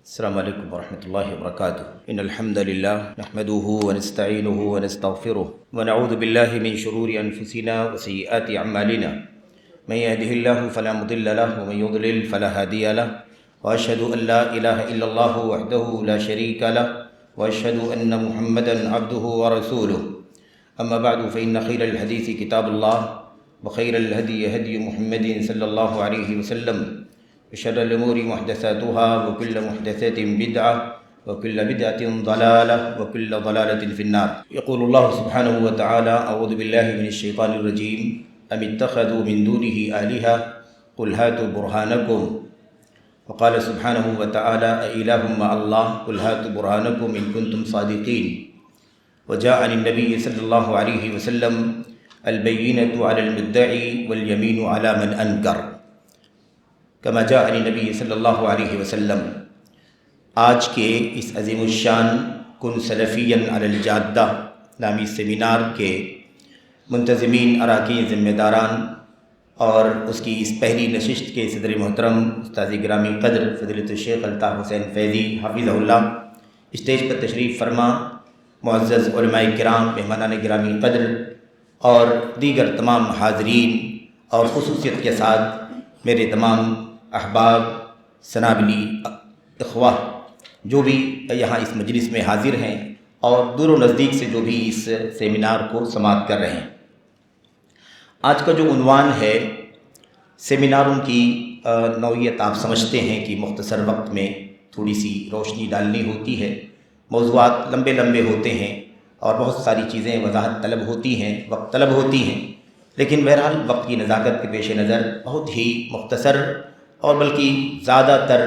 السلام علیکم ورحمۃ اللہ وبرکاتہ ان الحمد للہ نحمده ونستعینه ونستغفره ونعوذ باللہ من شرور انفسنا وسیئات اعمالنا من يهده الله فلا مضل له ومن يضلل فلا هادي له واشهد ان لا اله الا الله وحده لا شريك له واشهد ان محمدا عبده ورسوله اما بعد فان خير الحديث كتاب الله وخير الهدي هدي محمد صلى الله عليه وسلم وشر الأمور محدثاتها وكل محدثة بدعة وكل بدعة ضلالة وكل ضلالة في النار. يقول الله سبحانه وتعالى: أعوذ بالله من الشيطان الرجيم أم اتخذوا من دونه آلهة قل هاتوا برهانكم. وقال سبحانه وتعالى: أإله مع الله قل هاتوا برهانكم إن كنتم صادقين. وجاء عن النبي صلى الله عليه وسلم: البينة على المدعي واليمين على من أنكر. كما جاء عن النبی صلی اللہ علیہ وسلم. آج کے اس عظیم الشان کن سلفیاً علی الجادہ نامی سیمینار کے منتظمین، اراکین، ذمہ داران اور اس کی اس پہلی نشست کے صدر محترم استاذ گرامی قدر فضیلت الشیخ الطاف حسین فیضی حفظہ اللہ، اسٹیج پر تشریف فرما معزز علماء کرام، مہمانان گرامی قدر اور دیگر تمام حاضرین، اور خصوصیت کے ساتھ میرے تمام احباب، سنابلی اخوہ جو بھی یہاں اس مجلس میں حاضر ہیں اور دور و نزدیک سے جو بھی اس سیمینار کو سماعت کر رہے ہیں. آج کا جو عنوان ہے، سیمیناروں کی نوعیت آپ سمجھتے ہیں کہ مختصر وقت میں تھوڑی سی روشنی ڈالنی ہوتی ہے، موضوعات لمبے لمبے ہوتے ہیں اور بہت ساری چیزیں وضاحت طلب ہوتی ہیں، وقت طلب ہوتی ہیں، لیکن بہرحال وقت کی نزاکت کے پیش نظر بہت ہی مختصر اور بلکہ زیادہ تر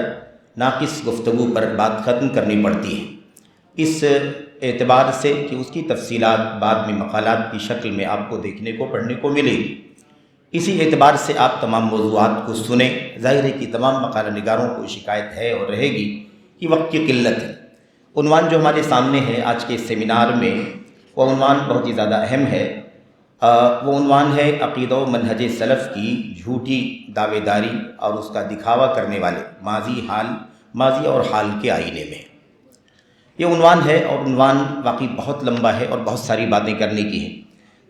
ناقص گفتگو پر بات ختم کرنی پڑتی ہے، اس اعتبار سے کہ اس کی تفصیلات بعد میں مقالات کی شکل میں آپ کو دیکھنے کو پڑھنے کو ملے گی. اسی اعتبار سے آپ تمام موضوعات کو سنیں. ظاہر ہے کہ تمام مقالہ نگاروں کو شکایت ہے اور رہے گی کہ وقت کی قلت ہے. عنوان جو ہمارے سامنے ہے آج کے سیمینار میں، وہ عنوان بہت ہی زیادہ اہم ہے. وہ عنوان ہے: عقیدہ و منہج سلف کی جھوٹی دعوے داری اور اس کا دکھاوا کرنے والے ماضی اور حال کے آئینے میں. یہ عنوان ہے اور عنوان واقعی بہت لمبا ہے اور بہت ساری باتیں کرنے کی ہیں.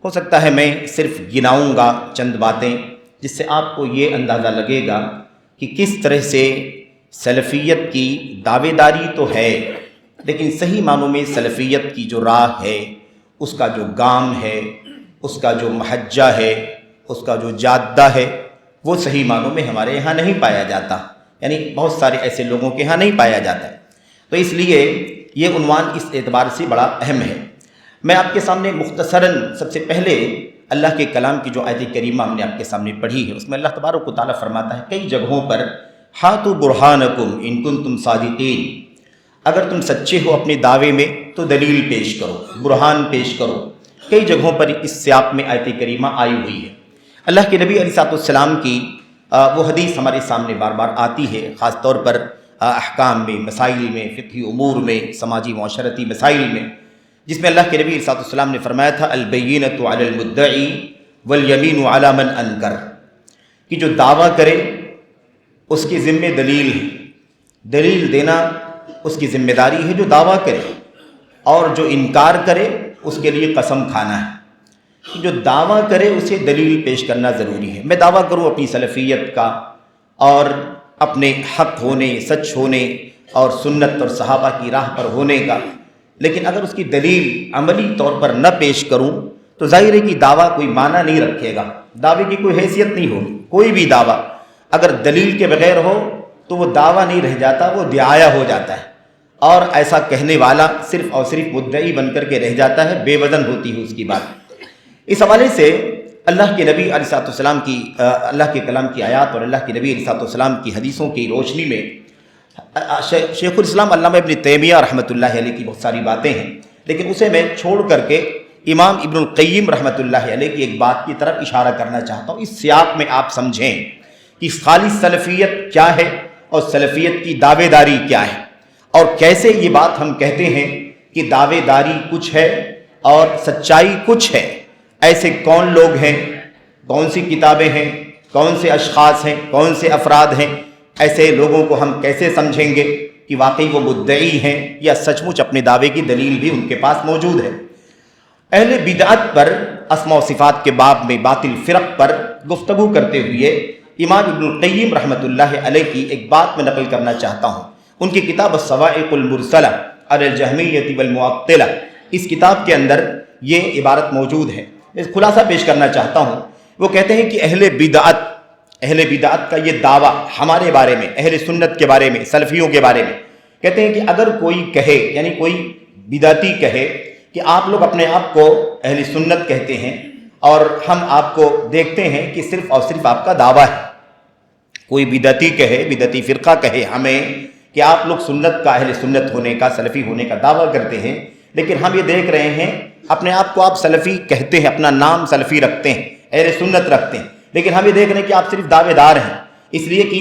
ہو سکتا ہے میں صرف گناؤں گا چند باتیں جس سے آپ کو یہ اندازہ لگے گا کہ کس طرح سے سلفیت کی دعوے داری تو ہے، لیکن صحیح معنوں میں سلفیت کی جو راہ ہے، اس کا جو گام ہے، اس کا جو محجہ ہے، اس کا جو جادہ ہے، وہ صحیح معنوں میں ہمارے یہاں نہیں پایا جاتا، یعنی بہت سارے ایسے لوگوں کے ہاں نہیں پایا جاتا ہے. تو اس لیے یہ عنوان اس اعتبار سے بڑا اہم ہے. میں آپ کے سامنے مختصراً سب سے پہلے اللہ کے کلام کی جو آیت کریمہ ہم نے آپ کے سامنے پڑھی ہے، اس میں اللہ تبارک و تعالیٰ فرماتا ہے کئی جگہوں پر: ہاتوا برہانکم ان کنتم صادقین. اگر تم سچے ہو اپنے دعوے میں تو دلیل پیش کرو، برہان پیش کرو. کئی جگہوں پر اس سیاق میں آیت کریمہ آئی ہوئی ہے. اللہ کے نبی علیہ السلام کی وہ حدیث ہمارے سامنے بار بار آتی ہے، خاص طور پر احکام میں، مسائل میں، فقہی امور میں، سماجی معاشرتی مسائل میں، جس میں اللہ کے نبی علیہ السلام نے فرمایا تھا: البینۃ علی المدعی والیمین علی من انکر. کہ جو دعویٰ کرے اس کی ذمہ دلیل ہے، دلیل دینا اس کی ذمہ داری ہے جو دعویٰ کرے، اور جو انکار کرے اس کے لیے قسم کھانا ہے. جو دعویٰ کرے اسے دلیل پیش کرنا ضروری ہے. میں دعویٰ کروں اپنی سلفیت کا اور اپنے حق ہونے، سچ ہونے اور سنت اور صحابہ کی راہ پر ہونے کا، لیکن اگر اس کی دلیل عملی طور پر نہ پیش کروں تو ظاہر ہے کہ دعویٰ کوئی معنی نہیں رکھے گا، دعوے کی کوئی حیثیت نہیں ہوگی. کوئی بھی دعویٰ اگر دلیل کے بغیر ہو تو وہ دعویٰ نہیں رہ جاتا، وہ دعایا ہو جاتا ہے، اور ایسا کہنے والا صرف اور صرف مدعی بن کر کے رہ جاتا ہے، بے وزن ہوتی ہے اس کی بات. اس حوالے سے اللہ کے نبی علیہ السلام کی اللہ کے کلام کی آیات اور اللہ کے نبی علیہ السلام کی حدیثوں کی روشنی میں شیخ الاسلام علامہ ابن تیمیہ رحمۃ اللہ علیہ کی بہت ساری باتیں ہیں، لیکن اسے میں چھوڑ کر کے امام ابن القیم رحمۃ اللہ علیہ کی ایک بات کی طرف اشارہ کرنا چاہتا ہوں. اس سیاق میں آپ سمجھیں کہ خالص سلفیت کیا ہے اور سلفیت کی دعوے داری کیا ہے، اور کیسے یہ بات ہم کہتے ہیں کہ دعوے داری کچھ ہے اور سچائی کچھ ہے. ایسے کون لوگ ہیں، کون سی کتابیں ہیں، کون سے اشخاص ہیں، کون سے افراد ہیں، ایسے لوگوں کو ہم کیسے سمجھیں گے کہ واقعی وہ مدعی ہیں یا سچ مچ اپنے دعوے کی دلیل بھی ان کے پاس موجود ہے۔ اہل بدعت پر اسماء و صفات کے باب میں باطل فرق پر گفتگو کرتے ہوئے امام ابن القیم رحمۃ اللہ علیہ کی ایک بات میں نقل کرنا چاہتا ہوں۔ ان کی کتاب الصواعق المرسلہ علی الجہمیۃ والمعطلہ، اس کتاب کے اندر یہ عبارت موجود ہے، اس خلاصہ پیش کرنا چاہتا ہوں۔ وہ کہتے ہیں کہ اہل بدعت کا یہ دعویٰ ہمارے بارے میں، اہل سنت کے بارے میں، سلفیوں کے بارے میں، کہتے ہیں کہ اگر کوئی کہے، یعنی کوئی بدعتی کہے کہ آپ لوگ اپنے آپ کو اہل سنت کہتے ہیں اور ہم آپ کو دیکھتے ہیں کہ صرف اور صرف آپ کا دعویٰ ہے، کوئی بدعتی کہے، بدعتی فرقہ کہے ہمیں کہ آپ لوگ سنت کا، اہل سنت ہونے کا، سلفی ہونے کا دعویٰ کرتے ہیں، لیکن ہم یہ دیکھ رہے ہیں اپنے آپ کو آپ سلفی کہتے ہیں، اپنا نام سلفی رکھتے ہیں، اہل سنت رکھتے ہیں، لیکن ہم یہ دیکھ رہے ہیں کہ آپ صرف دعوے دار ہیں، اس لیے کہ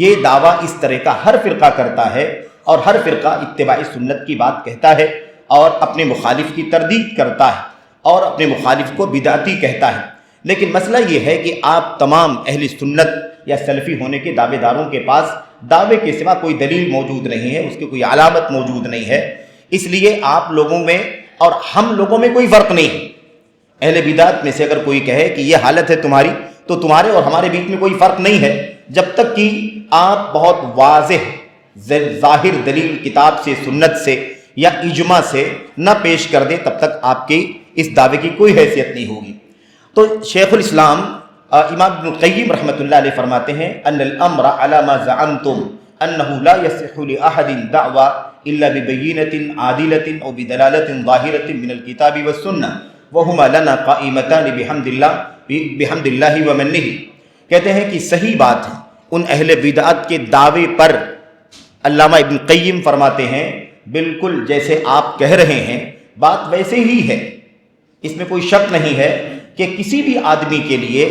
یہ دعویٰ اس طرح کا ہر فرقہ کرتا ہے اور ہر فرقہ اتباع سنت کی بات کہتا ہے اور اپنے مخالف کی تردید کرتا ہے اور اپنے مخالف کو بدعتی کہتا ہے۔ لیکن مسئلہ یہ ہے کہ آپ تمام اہل سنت یا سلفی ہونے کے دعوے داروں کے پاس دعوے کے سوا کوئی دلیل موجود نہیں ہے، اس کی کوئی علامت موجود نہیں ہے، اس لیے آپ لوگوں میں اور ہم لوگوں میں کوئی فرق نہیں ہے۔ اہل بدعت میں سے اگر کوئی کہے کہ یہ حالت ہے تمہاری، تو تمہارے اور ہمارے بیچ میں کوئی فرق نہیں ہے، جب تک کہ آپ بہت واضح ظاہر دلیل کتاب سے، سنت سے یا اجماع سے نہ پیش کر دیں، تب تک آپ کی اس دعوے کی کوئی حیثیت نہیں ہوگی۔ تو شیخ الاسلام امام ابن القیم رحمۃ اللہ علیہ فرماتے ہیں ان الامر علی ما زعمتم انه لا يصح لاحد دعوى الا ببينة عادلة او بدلالة ظاهرة من الكتاب والسنة وهما لنا قائمتان بحمد اللہ ومنہ۔ کہتے ہیں کہ صحیح بات ہے، ان اہل بدعت کے دعوے پر علامہ ابن قیم فرماتے ہیں بالکل جیسے آپ کہہ رہے ہیں بات ویسے ہی ہے، اس میں کوئی شک نہیں ہے کہ کسی بھی آدمی کے لیے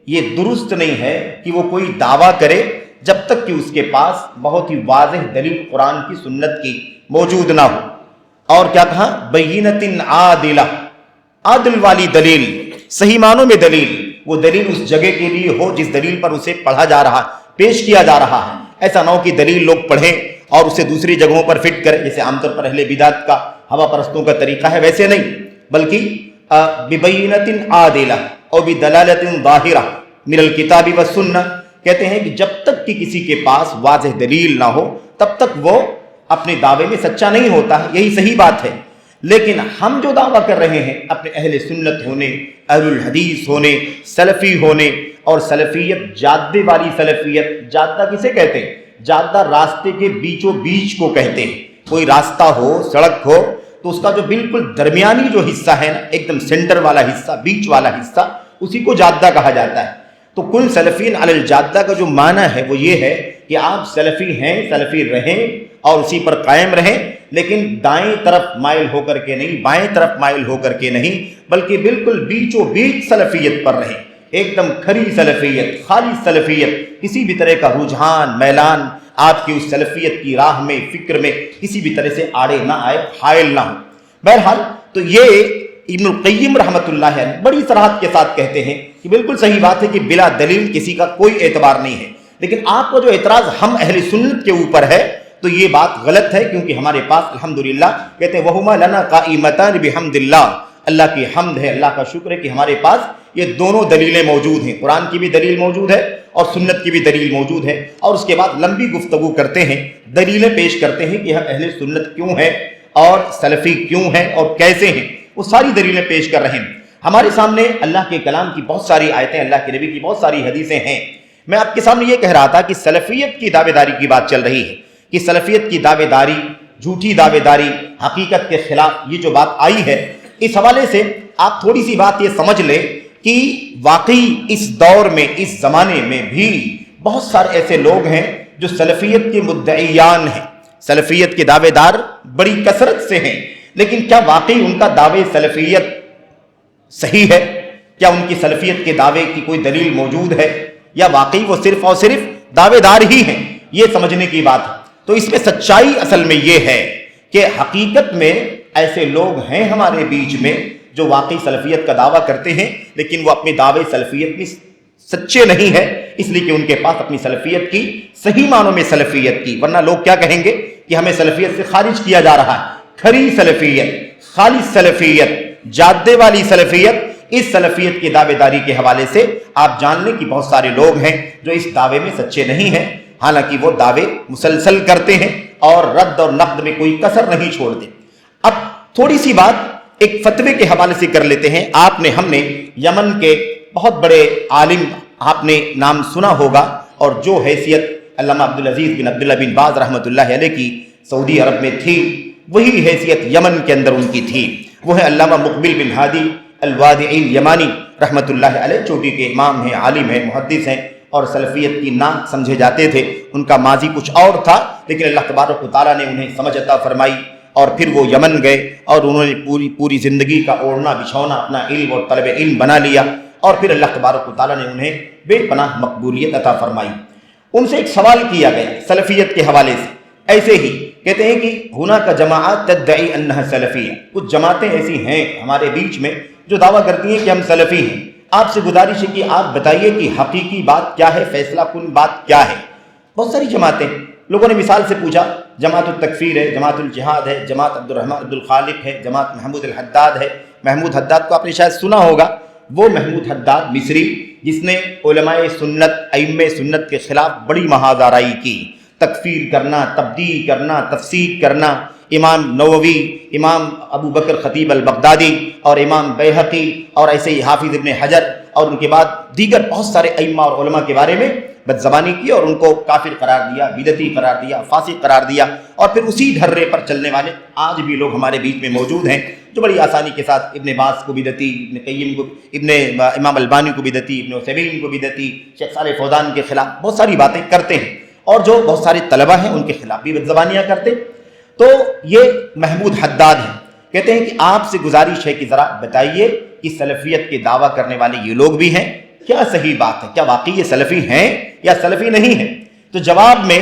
یہ درست نہیں ہے کہ وہ کوئی دعویٰ کرے جب تک کہ اس کے پاس بہت ہی واضح دلیل قرآن کی، سنت کی موجود نہ ہو۔ اور کیا کہا؟ بینۃ عادلہ، عادل والی دلیل، صحیح معنوں میں دلیل، وہ دلیل اس جگہ کے لیے ہو جس دلیل پر اسے پڑھا جا رہا، پیش کیا جا رہا ہے۔ ایسا نہ ہو کہ دلیل لوگ پڑھیں اور اسے دوسری جگہوں پر فٹ کریں، جیسے عام طور پر اہل بدعت کا، ہوا پرستوں کا طریقہ ہے، ویسے نہیں، بلکہ ببینۃ عادلہ اور بدلالۃ ظاہرہ من الکتاب والسنہ۔ کہتے ہیں کہ جب تک کہ کسی کے پاس واضح دلیل نہ ہو تب تک وہ اپنے دعوے میں سچا نہیں ہوتا ہے، یہی صحیح بات ہے۔ لیکن ہم جو دعویٰ کر رہے ہیں اپنے اہل سنت ہونے، اہل الحدیث ہونے، سلفی ہونے، اور سلفیت جادے والی سلفیت، جادہ کسے کہتے ہیں؟ جادہ راستے کے بیچوں بیچ کو کہتے ہیں۔ کوئی راستہ ہو، سڑک ہو، تو اس کا جو بالکل درمیانی جو حصہ ہے نا، ایک دم سینٹر والا حصہ، بیچ والا حصہ، اسی کو جادہ کہا جاتا ہے۔ تو کل سلفین علی الجادہ کا جو معنی ہے وہ یہ ہے کہ آپ سلفی ہیں، سلفی رہیں اور اسی پر قائم رہیں، لیکن دائیں طرف مائل ہو کر کے نہیں، بائیں طرف مائل ہو کر کے نہیں، بلکہ بالکل بیچوں بیچ سلفیت پر رہیں، ایک دم کھری سلفیت، خالص سلفیت، کسی بھی طرح کا رجحان، میلان آپ کی اس سلفیت کی راہ میں، فکر میں کسی بھی طرح سے آڑے نہ آئے، حائل نہ ہو۔ بہرحال تو یہ ابن القیم رحمۃ اللہ علیہ بڑی صراحت کے ساتھ کہتے ہیں کہ بالکل صحیح بات ہے کہ بلا دلیل کسی کا کوئی اعتبار نہیں ہے، لیکن آپ کا جو اعتراض ہم اہل سنت کے اوپر ہے تو یہ بات غلط ہے، کیونکہ ہمارے پاس الحمدللہ کہتے ہیں وہما لنا قائمتان بحمد اللہ، اللہ کی حمد ہے، اللہ کا شکر ہے کہ ہمارے پاس یہ دونوں دلیلیں موجود ہیں، قرآن کی بھی دلیل موجود ہے اور سنت کی بھی دلیل موجود ہے۔ اور اس کے بعد لمبی گفتگو کرتے ہیں، دلیلیں پیش کرتے ہیں کہ ہم اہل سنت کیوں ہیں اور سلفی کیوں ہیں اور کیسے ہیں، وہ ساری دلیلیں پیش کر رہے ہیں۔ ہمارے سامنے اللہ کے کلام کی بہت ساری آیتیں، اللہ کے نبی کی بہت ساری حدیثیں ہیں۔ میں آپ کے سامنے یہ کہہ رہا تھا کہ سلفیت کی دعوے داری کی بات چل رہی ہے کہ سلفیت کی دعوے داری، جھوٹی دعوے داری، حقیقت کے خلاف، یہ جو بات آئی ہے، اس حوالے سے آپ تھوڑی سی بات یہ سمجھ لیں کہ واقعی اس دور میں، اس زمانے میں بھی بہت سارے ایسے لوگ ہیں جو سلفیت کے مدعیان ہیں، سلفیت کے دعوے دار بڑی کثرت سے ہیں، لیکن کیا واقعی ان کا دعوے سلفیت صحیح ہے؟ کیا ان کی سلفیت کے دعوے کی کوئی دلیل موجود ہے، یا واقعی وہ صرف اور صرف دعوے دار ہی ہیں؟ یہ سمجھنے کی بات ہے۔ تو اس میں سچائی اصل میں یہ ہے کہ حقیقت میں ایسے لوگ ہیں ہمارے بیچ میں جو واقعی سلفیت کا دعویٰ کرتے ہیں، لیکن وہ اپنے دعوے سلفیت میں سچے نہیں ہیں، اس لیے کہ ان کے پاس اپنی سلفیت کی، صحیح معنوں میں سلفیت کی، ورنہ لوگ کیا کہیں گے کہ ہمیں سلفیت سے خارج کیا جا رہا ہے۔ کھری سلفیت، خالص سلفیت، جادے والی سلفیت، اس سلفیت کی دعوے داری کے حوالے سے آپ جان لیں کہ بہت سارے لوگ ہیں جو اس دعوے میں سچے نہیں ہیں، حالانکہ وہ دعوے مسلسل کرتے ہیں اور رد اور نقد میں کوئی کسر نہیں چھوڑتے۔ اب تھوڑی سی بات ایک فتوے کے حوالے سے کر لیتے ہیں۔ ہم نے یمن کے بہت بڑے عالم، آپ نے نام سنا ہوگا، اور جو حیثیت علامہ عبدالعزیز بن عبداللہ بن باز رحمۃ اللہ علیہ کی سعودی عرب میں تھی، وہی حیثیت یمن کے اندر ان کی تھی۔ وہ ہے علامہ مقبل بن ہادی الوادعی الیمانی رحمۃ اللہ علیہ، چوٹی کے امام ہیں، عالم ہیں، محدث ہیں، اور سلفیت کی نام سمجھے جاتے تھے۔ ان کا ماضی کچھ اور تھا، لیکن اللہ تبارک و تعالیٰ نے انہیں سمجھ عطا فرمائی، اور پھر وہ یمن گئے اور انہوں نے پوری زندگی کا اوڑھنا بچھونا اپنا علم اور طلب علم بنا لیا، اور پھر اللہ تبارک و تعالیٰ نے انہیں بے پناہ مقبولیت عطا فرمائی۔ ان سے ایک سوال کیا گیا سلفیت کے حوالے سے، ایسے ہی کہتے ہیں کہ ہناک جماعات تدعی انہا سلفیہ، کچھ جماعتیں ایسی ہیں ہمارے بیچ میں جو دعویٰ کرتی ہیں کہ ہم سلفی ہیں۔ آپ سے گزارش ہے کہ آپ بتائیے کہ حقیقی بات کیا ہے، فیصلہ کن بات کیا ہے۔ بہت ساری جماعتیں، لوگوں نے مثال سے پوچھا، جماعت التکفیر ہے، جماعت الجہاد ہے، جماعت عبدالرحمن عبدالخالق ہے، جماعت محمود الحداد ہے۔ محمود حداد کو آپ نے شاید سنا ہوگا، وہ محمود حداد مصری جس نے علماء سنت، ائمہ سنت کے خلاف بڑی محاذ آرائی کی، تکفیر کرنا، تبدیع کرنا، تفسیق کرنا۔ امام نووی، امام ابو بکر خطیب البغدادی اور امام بیہقی اور ایسے ہی حافظ ابن حجر اور ان کے بعد دیگر بہت سارے ائمہ اور علماء کے بارے میں بدزبانی کی اور ان کو کافر قرار دیا، بدعتی قرار دیا، فاسق قرار دیا، اور پھر اسی ڈھرے پر چلنے والے آج بھی لوگ ہمارے بیچ میں موجود ہیں جو بڑی آسانی کے ساتھ ابن باز کو بدعتی، ابن قیم کو، امام البانی کو بدعتی، ابن عثیمین کو بدعتی، شیخ صالح فوزان کے خلاف بہت ساری باتیں کرتے ہیں، اور جو بہت سارے طلبہ ہیں ان کے خلاف بھی بدزبانیاں کرتے۔ تو یہ محمود حداد ہیں، کہتے ہیں کہ آپ سے گزارش ہے کہ ذرا بتائیے کہ سلفیت کے دعویٰ کرنے والے یہ لوگ بھی ہیں، کیا صحیح بات ہے، کیا واقعی یہ سلفی ہیں یا سلفی نہیں ہیں؟ تو جواب میں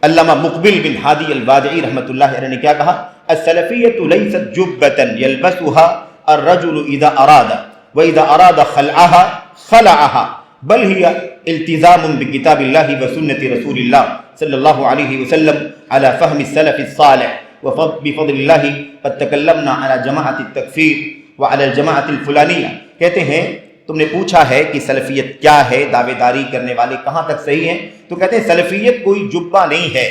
علامہ مقبل بن ہادی الوادعی رحمۃ اللہ علیہ نے کیا کہا؟ السلفیۃ لیست جبۃ یلبسها الرجل اذا اراد واذا اراد خلعها خلعها بل هي التزام بکتاب اللہ وسنت رسول اللہ صلی اللہ علیہ وسلم على فهم السلف الصالح وبفضل اللہ قد تکلمنا على جماعت التکفیر وعلى الجماعت الفلانیہ۔ کہتے ہیں تم نے پوچھا ہے کہ سلفیت کیا ہے، دعوے داری کرنے والے کہاں تک صحیح ہیں، تو کہتے ہیں سلفیت کوئی جبہ نہیں ہے،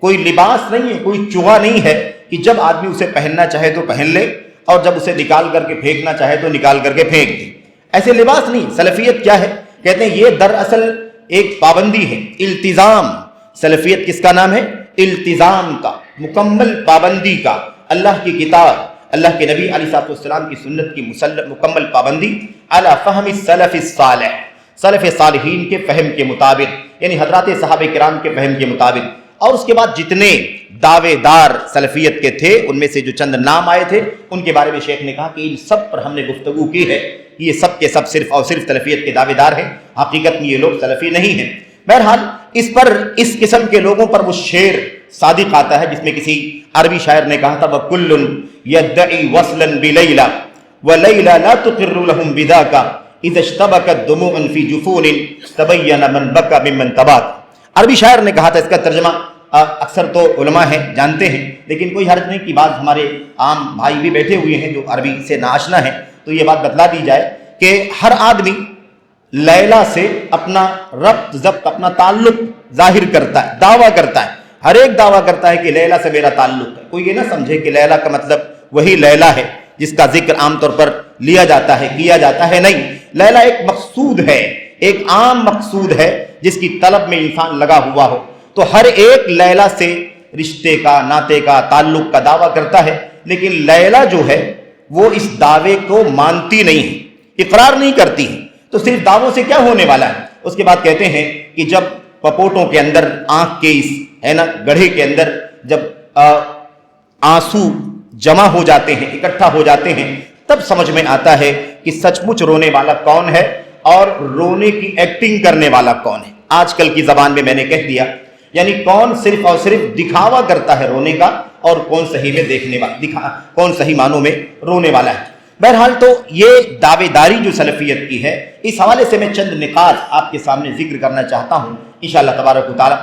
کوئی لباس نہیں ہے، کوئی چغا نہیں ہے کہ جب آدمی اسے پہننا چاہے تو پہن لے اور جب اسے نکال کر کے پھینکنا چاہے تو نکال کر کے پھینک دے، ایسے لباس نہیں۔ سلفیت کیا ہے؟ کہتے ہیں یہ دراصل ایک پابندی ہے، التزام۔ سلفیت کس کا نام ہے؟ التزام کا، مکمل پابندی کا، اللہ کی کتاب، اللہ کے نبی علیہ السلام کی سنت کی مکمل پابندی، علی فہم السلف الصالح، سلف صالحین کے فہم کے مطابق، یعنی حضرات صحابہ کرام کے فہم کے مطابق۔ اور اس کے بعد جتنے دعوے دار سلفیت کے تھے ان میں سے جو چند نام آئے تھے ان کے بارے میں شیخ نے کہا کہ ان سب پر ہم نے گفتگو کی ہے، یہ سب کے سب صرف اور صرف سلفیت کے دعوے دار ہیں، حقیقت میں یہ لوگ سلفی نہیں ہیں۔ بہرحال اس قسم کے لوگوں پر وہ شعر صادق آتا ہے جس میں کسی عربی شاعر نے کہا تھا وَكُلٌّ يَدَّعِي وَصْلًا بِلَيْلَى وَلَيْلَى لَا تُقِرُّ لَهُمْ بِذَاكَ إِذَا اشْتَبَكَتْ دُمُوعٌ فِي جُفُونٍ تَبَيَّنَ مَنْ بَكَى مِمَّنْ تَبَاكَ۔ عربی شاعر نے کہا تھا، اس کا ترجمہ اکثر تو علماء ہیں جانتے ہیں، لیکن کوئی حرج نہیں کہ بعض ہمارے عام بھائی بھی بیٹھے ہوئے ہیں جو عربی سے ناآشنا ہیں، تو یہ بات بتلا دی جائے کہ ہر آدمی لیلا سے اپنا ربط ضبط، اپنا تعلق ظاہر کرتا ہے، دعویٰ کرتا ہے، ہر ایک دعویٰ کرتا ہے کہ لیلا سے میرا تعلق ہے۔ کوئی یہ نہ سمجھے کہ لیلا کا مطلب وہی لیلا ہے جس کا ذکر عام طور پر لیا جاتا ہے، کیا جاتا ہے، نہیں۔ لیلا ایک مقصود ہے، ایک عام مقصود ہے جس کی طلب میں انسان لگا ہوا ہو، تو ہر ایک لیلا سے رشتے کا، ناطے کا، تعلق کا دعویٰ کرتا ہے، لیکن لیلا جو ہے وہ اس دعوے کو مانتی نہیں ہے، اقرار نہیں کرتی ہے، تو صرف دعووں سے کیا ہونے والا ہے؟ اس کے بعد کہتے ہیں کہ جب پپوٹوں کے اندر، آنکھ کے اس ہے نا گڑھے کے اندر جب آنسو جمع ہو جاتے ہیں، اکٹھا ہو جاتے ہیں، تب سمجھ میں آتا ہے کہ سچ مچ رونے والا کون ہے اور رونے کی ایکٹنگ کرنے والا کون ہے۔ آج کل کی زبان میں میں نے کہہ دیا، یعنی کون صرف اور صرف دکھاوا کرتا ہے رونے کا اور کون صحیح میں دیکھنے والا، کون صحیح معنوں میں رونے والا ہے۔ بہرحال تو یہ دعوے داری جو سلفیت کی ہے، اس حوالے سے میں چند نکات آپ کے سامنے ذکر کرنا چاہتا ہوں انشاءاللہ تبارک و تعالی۔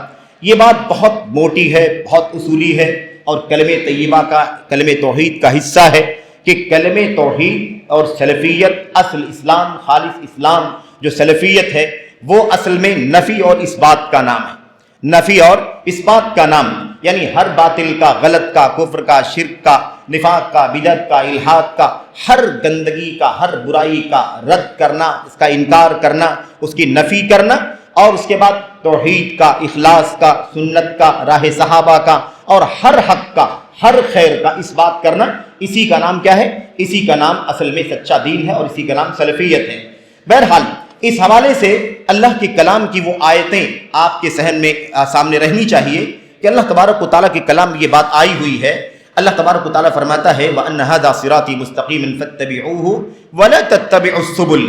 یہ بات بہت موٹی ہے، بہت اصولی ہے، اور کلمہ طیبہ کا، کلمہ توحید کا حصہ ہے کہ کلمہ توحید اور سلفیت، اصل اسلام، خالص اسلام جو سلفیت ہے وہ اصل میں نفی اور اس بات کا نام ہے، نفی اور اس بات کا نام، یعنی ہر باطل کا، غلط کا، کفر کا، شرک کا، نفاق کا، بدعت کا، الحاد کا، ہر گندگی کا، ہر برائی کا رد کرنا، اس کا انکار کرنا، اس کی نفی کرنا، اور اس کے بعد توحید کا، اخلاص کا، سنت کا، راہ صحابہ کا، اور ہر حق کا، ہر خیر کا اس بات کرنا، اسی کا نام کیا ہے؟ اسی کا نام اصل میں سچا دین ہے، اور اسی کا نام سلفیت ہے۔ بہرحال اس حوالے سے اللہ کے کلام کی وہ آیتیں آپ کے ذہن میں سامنے رہنی چاہیے کہ اللہ تبارک و تعالیٰ کے کلام میں یہ بات آئی ہوئی ہے۔ اللہ تبارک و تعالیٰ فرماتا ہے وَأَنَّ هَذَا صِرَاطِي مُسْتَقِيمًا فَاتَّبِعُوهُ وَلَا تَتَّبِعُوا السُّبُلَ،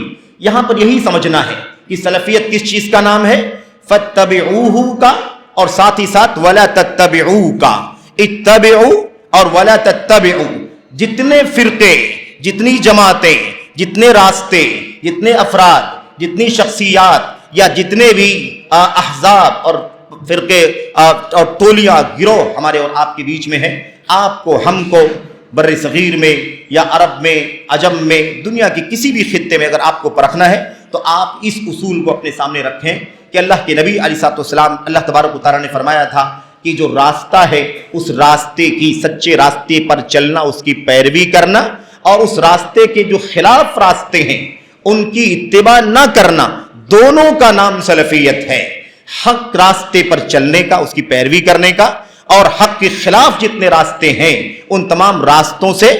یہاں پر یہی سمجھنا ہے کہ سلفیت کس چیز کا نام ہے؟ فَاتَّبِعُوهُ کا، اور ساتھ ہی ساتھ وَلَا تَتَّبِعُوا کا، اتَّبِعُوا اور وَلَا تَتَّبِعُوا، جتنے فرقے، جتنی جماعتیں، جتنے راستے، جتنے افراد، جتنی شخصیات، یا جتنے بھی احزاب اور فرقے اور ٹولیاں، گروہ ہمارے اور آپ کے بیچ میں ہیں، آپ کو، ہم کو بر صغیر میں یا عرب میں، عجم میں، دنیا کی کسی بھی خطے میں اگر آپ کو پرکھنا ہے تو آپ اس اصول کو اپنے سامنے رکھیں کہ اللہ کے نبی علیہ السلام، اللہ تبارک و تعالیٰ نے فرمایا تھا کہ جو راستہ ہے اس راستے کی، سچے راستے پر چلنا، اس کی پیروی کرنا، اور اس راستے کے جو خلاف راستے ہیں ان کی اتباع نہ کرنا، دونوں کا نام سلفیت ہے۔ حق راستے پر چلنے کا، اس کی پیروی کرنے کا، اور حق کے خلاف جتنے راستے ہیں ان تمام راستوں سے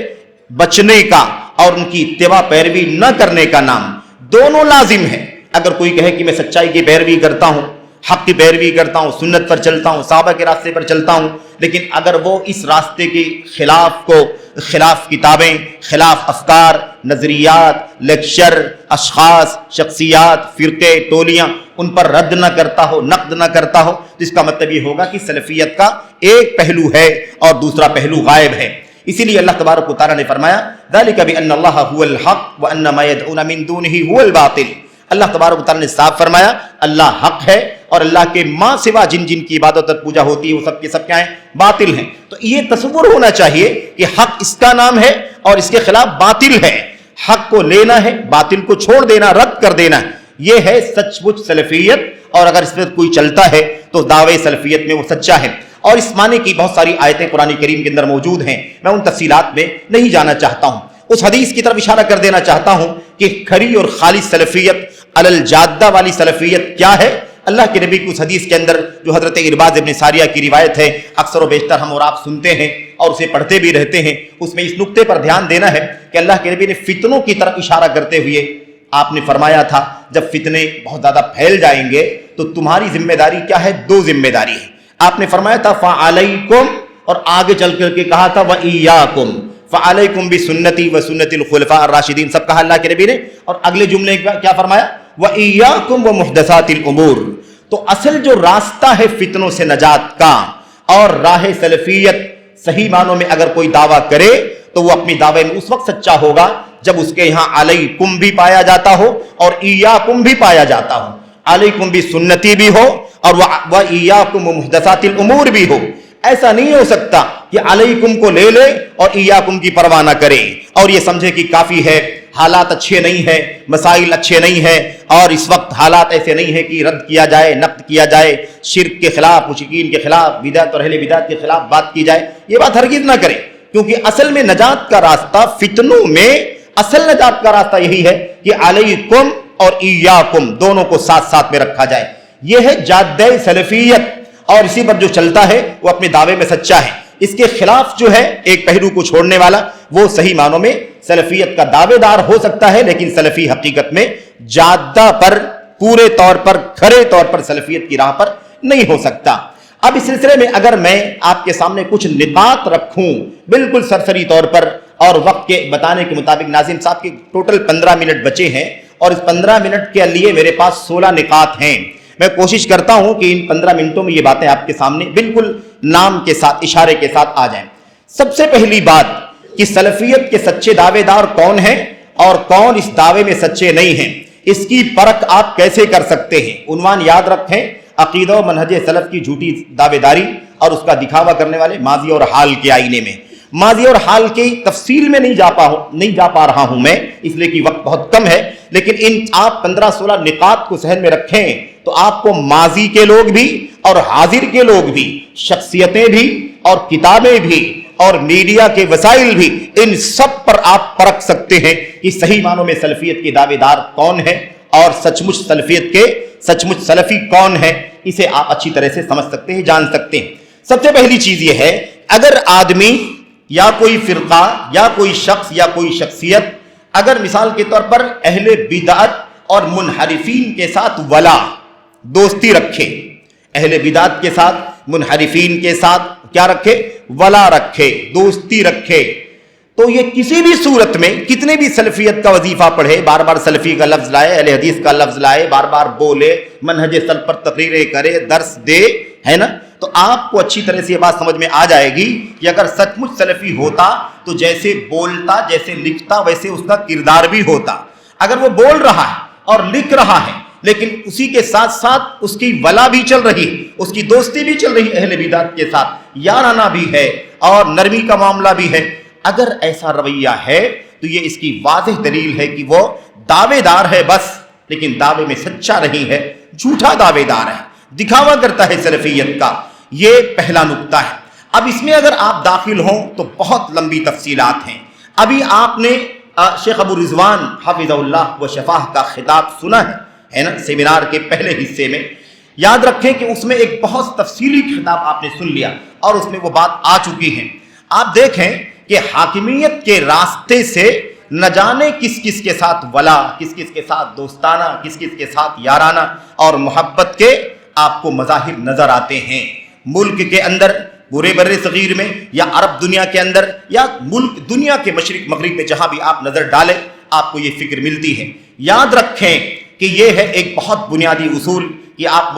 بچنے کا اور ان کی اتباع پیروی نہ کرنے کا نام، دونوں لازم ہے۔ اگر کوئی کہے کہ میں سچائی کی پیروی کرتا ہوں، حق کی پیروی کرتا ہوں، سنت پر چلتا ہوں، صحابہ کے راستے پر چلتا ہوں، لیکن اگر وہ اس راستے کے خلاف کتابیں، خلاف افکار، نظریات، لیکچر، اشخاص، شخصیات، فرقے، ٹولیاں، ان پر رد نہ کرتا ہو، نقد نہ کرتا ہو، تو اس کا مطلب یہ ہوگا کہ سلفیت کا ایک پہلو ہے اور دوسرا پہلو غائب ہے۔ اسی لیے اللہ تبارک و تعالیٰ نے فرمایا ذَلِكَ بِأَنَّ اللَّهَ هُوَ الْحَقُّ وَأَنَّ مَا يَدْعُونَ مِن دُونِهِ هُوَ الْبَاطِلُ۔ اللہ تبارک و تعالیٰ نے صاف فرمایا اللہ حق ہے، اور اللہ کے ماں سوا جن جن کی عبادت اور پوجا ہوتی ہے وہ سب کے سب کیا ہیں؟ باطل ہیں۔ تو یہ تصور ہونا چاہیے کہ حق اس کا نام ہے اور اس کے خلاف باطل ہے، حق کو لینا ہے، باطل کو چھوڑ دینا، رد کر دینا، یہ ہے سچ مچ سلفیت۔ اور اگر اس میں کوئی چلتا ہے تو دعوے سلفیت میں وہ سچا ہے۔ اور اس معنی کی بہت ساری آیتیں قرآن کریم کے اندر موجود ہیں، میں ان تفصیلات میں نہیں جانا چاہتا ہوں۔ اس حدیث کی طرف اشارہ کر دینا چاہتا ہوں کہ کھری اور خالص سلفیت، علی الجادہ والی سلفیت کیا ہے۔ اللہ کے نبی کی اس حدیث کے اندر جو حضرت ارباز ابن ساریہ کی روایت ہے، اکثر و بیشتر ہم اور آپ سنتے ہیں اور اسے پڑھتے بھی رہتے ہیں، اس میں اس نقطے پر دھیان دینا ہے کہ اللہ کے نبی نے فتنوں کی طرف اشارہ کرتے ہوئے آپ نے فرمایا تھا جب فتنے بہت زیادہ پھیل جائیں گے تو تمہاری ذمہ داری کیا ہے؟ دو ذمہ داری ہے۔ آپ نے فرمایا تھا فَعَلَيْكُمْ، اور آگے چل کر کے کہا تھا وَإِيَّاكُمْ، فَعَلَيْكُمْ بِسُنَّتِي وَسُنَّتِ الْخُلَفَاءِ الرَّاشِدِينَ، سب کہا اللہ کے نبی نے، اور اگلے جملے کیا فرمایا؟ وَإِيَّاكُمْ وَمُحْدَثَاتِ الْأُمُورِ۔ تو اصل جو راستہ ہے فتنوں سے نجات کا اور راہ سلفیت، صحیح معنوں میں اگر کوئی دعویٰ کرے تو وہ اپنی دعوے میں اس وقت سچا ہوگا جب اس کے یہاں علیکم بھی پایا جاتا ہو اور ایاکم بھی پایا جاتا ہو، علیکم بھی سنتی بھی ہو اور وَإِيَّاكُمْ وَمُحْدَثَاتِ الْأُمُورِ بھی ہو۔ ایسا نہیں ہو سکتا کہ علیکم کو لے لے اور ایاکم کی پرواہ نہ کرے اور یہ سمجھے کہ کافی ہے، حالات اچھے نہیں ہیں، مسائل اچھے نہیں ہیں، اور اس وقت حالات ایسے نہیں ہیں کہ رد کیا جائے، نقد کیا جائے، شرک کے خلاف، مشرکین کے خلاف، بدعت اور اہل بدعت کے خلاف بات کی جائے۔ یہ بات ہرگز نہ کرے، کیونکہ اصل میں نجات کا راستہ فتنوں میں، اصل نجات کا راستہ یہی ہے کہ علیکم اور ایاکم دونوں کو ساتھ ساتھ میں رکھا جائے۔ یہ ہے جادہ سلفیت، اور اسی پر جو چلتا ہے وہ اپنے دعوے میں سچا ہے۔ اس کے خلاف جو ہے ایک پہلو کو چھوڑنے والا، وہ صحیح معنوں میں سلفیت کا دعوے دار ہو سکتا ہے لیکن سلفی حقیقت میں جادہ پر، پورے طور پر، کھرے طور پر سلفیت کی راہ پر نہیں ہو سکتا۔ اب اس سلسلے میں اگر میں آپ کے سامنے کچھ نکات رکھوں بالکل سرسری طور پر، اور وقت کے بتانے کے مطابق ناظم صاحب کے ٹوٹل 15 منٹ بچے ہیں اور اس 15 منٹ کے لیے میرے پاس 16 نکات ہیں، میں کوشش کرتا ہوں کہ ان 15 منٹوں میں یہ باتیں آپ کے سامنے بالکل نام کے ساتھ، اشارے کے ساتھ آ جائیں۔ سب سے پہلی بات کہ سلفیت کے سچے دعوے دار کون ہیں اور کون اس دعوے میں سچے نہیں ہیں، اس کی پرکھ آپ کیسے کر سکتے ہیں۔ عنوان یاد رکھیں، عقیدہ و منہج سلف کی جھوٹی دعوے داری اور اس کا دکھاوا کرنے والے ماضی اور حال کے آئینے میں. ماضی اور حال کی تفصیل میں نہیں جا پا رہا ہوں میں، اس لیے کہ وقت بہت کم ہے، لیکن ان آپ 15-16 نکات کو ذہن میں رکھیں تو آپ کو ماضی کے لوگ بھی اور حاضر کے لوگ بھی، شخصیتیں بھی اور کتابیں بھی اور میڈیا کے وسائل بھی، ان سب پر آپ پرکھ سکتے ہیں کہ صحیح معنوں میں سلفیت کے دعوے دار کون ہیں اور سچ مچ سلفی کون ہے. اسے آپ اچھی طرح سے سمجھ سکتے ہیں، جان سکتے ہیں. سب سے پہلی چیز یہ ہے، اگر آدمی یا کوئی فرقہ یا کوئی شخص یا کوئی شخصیت اگر مثال کے طور پر اہل بدعت اور منحرفین کے ساتھ ولا دوستی رکھے، اہل بدعت کے ساتھ منحرفین کے ساتھ کیا رکھے؟ ولا رکھے، دوستی رکھے، تو یہ کسی بھی صورت میں کتنے بھی سلفیت کا وظیفہ پڑھے، بار بار سلفی کا لفظ لائے، اہل حدیث کا لفظ لائے، بار بار بولے، منہج سلف پر تقریریں کرے، درس دے، ہے نا، تو آپ کو اچھی طرح سے یہ بات سمجھ میں آ جائے گی کہ اگر سچ مچ سلفی ہوتا تو جیسے بولتا، جیسے لکھتا، ویسے اس کا کردار بھی ہوتا. اگر وہ بول رہا ہے اور لکھ رہا ہے لیکن اسی کے ساتھ ساتھ اس کی ولا بھی چل رہی، اس کی دوستی بھی چل رہی اہل بدعت کے ساتھ، یارانہ بھی ہے اور نرمی کا معاملہ بھی ہے، اگر ایسا رویہ ہے تو یہ اس کی واضح دلیل ہے کہ وہ دعوے دار ہے بس، لیکن دعوے میں سچا نہیں ہے، جھوٹا دعوے دار ہے، دکھاوا کرتا ہے سلفیت کا. یہ پہلا نقطہ ہے. اب اس میں اگر آپ داخل ہوں تو بہت لمبی تفصیلات ہیں. ابھی آپ نے شیخ ابو رضوان حفظہ اللہ و شفاہ کا خطاب سنا ہے نا سیمینار کے پہلے حصے میں. یاد رکھیں کہ اس میں ایک بہت تفصیلی خطاب آپ نے سن لیا اور اس میں وہ بات آ چکی ہے. آپ دیکھیں کہ حاکمیت کے راستے سے نہ جانے کس کس کے ساتھ ولا، کس کس کے ساتھ دوستانہ، کس کس کے ساتھ یارانہ اور محبت کے آپ کو مظاہر نظر آتے ہیں. ملک کے اندر، پورے بر صغیر میں یا عرب دنیا کے اندر یا ملک دنیا کے مشرق مغرب میں جہاں بھی آپ نظر ڈالیں آپ کو یہ فکر ملتی ہے. یاد رکھیں کہ یہ ہے ایک بہت بنیادی اصول کہ آپ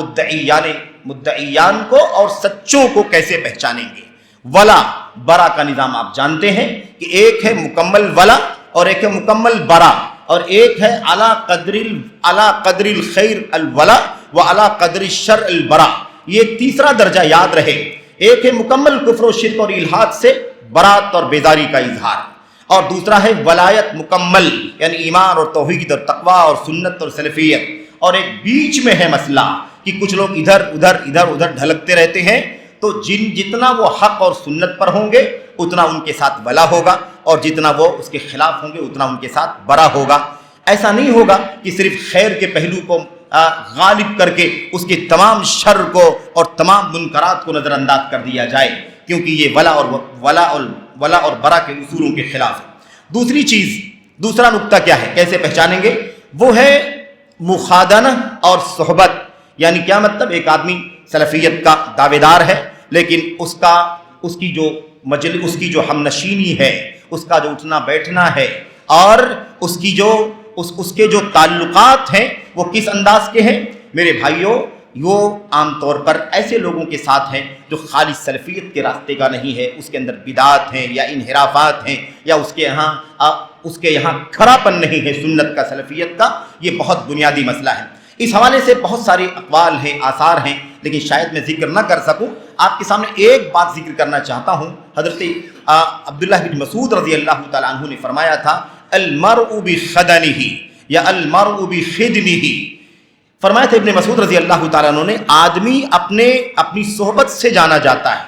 مدعیان کو اور سچوں کو کیسے پہچانیں گے. ولا برا کا نظام آپ جانتے ہیں کہ ایک ہے مکمل ولا اور ایک ہے مکمل برا، اور ایک ہے علی قدر الخیر الولا و علی قدر الشر البرا. یہ تیسرا درجہ یاد رہے. ایک ہے مکمل کفر و شرک اور الحاد سے برات اور بیزاری کا اظہار، اور دوسرا ہے ولایت مکمل یعنی ایمان اور توحید اور تقوی اور سنت اور سلفیت. اور ایک بیچ میں ہے مسئلہ کہ کچھ لوگ ادھر ادھر ڈھلکتے رہتے ہیں، تو جتنا وہ حق اور سنت پر ہوں گے اتنا ان کے ساتھ ولا ہوگا، اور جتنا وہ اس کے خلاف ہوں گے اتنا ان کے ساتھ برا ہوگا. ایسا نہیں ہوگا کہ صرف خیر کے پہلو کو غالب کر کے اس کے تمام شر کو اور تمام منکرات کو نظر انداز کر دیا جائے، کیونکہ یہ ولا اور برا کے اصولوں کے خلاف ہے. دوسری چیز، دوسرا نقطہ کیا ہے، کیسے پہچانیں گے؟ وہ ہے مخادنہ اور صحبت. یعنی کیا مطلب؟ ایک آدمی سلفیت کا دعوے دار ہے لیکن اس کی جو ہم نشینی ہے، اس کا جو اٹھنا بیٹھنا ہے اور اس کے جو تعلقات ہیں وہ کس انداز کے ہیں؟ میرے بھائیوں، وہ عام طور پر ایسے لوگوں کے ساتھ ہیں جو خالص سلفیت کے راستے کا نہیں ہے، اس کے اندر بدعات ہیں یا انحرافات ہیں یا اس کے یہاں کھراپن نہیں ہے سنت کا، سلفیت کا. یہ بہت بنیادی مسئلہ ہے. اس حوالے سے بہت سارے اقوال ہیں، آثار ہیں، لیکن شاید میں ذکر نہ کر سکوں. آپ کے سامنے ایک بات ذکر کرنا چاہتا ہوں. حضرت عبداللہ بن مسعود رضی اللہ تعالیٰ عنہ نے فرمایا تھا المرء بخدنہ یا المرء بخدنہ. فرمایا تھا ابن مسعود رضی اللہ تعالیٰ عنہ نے، آدمی اپنی صحبت سے جانا جاتا ہے.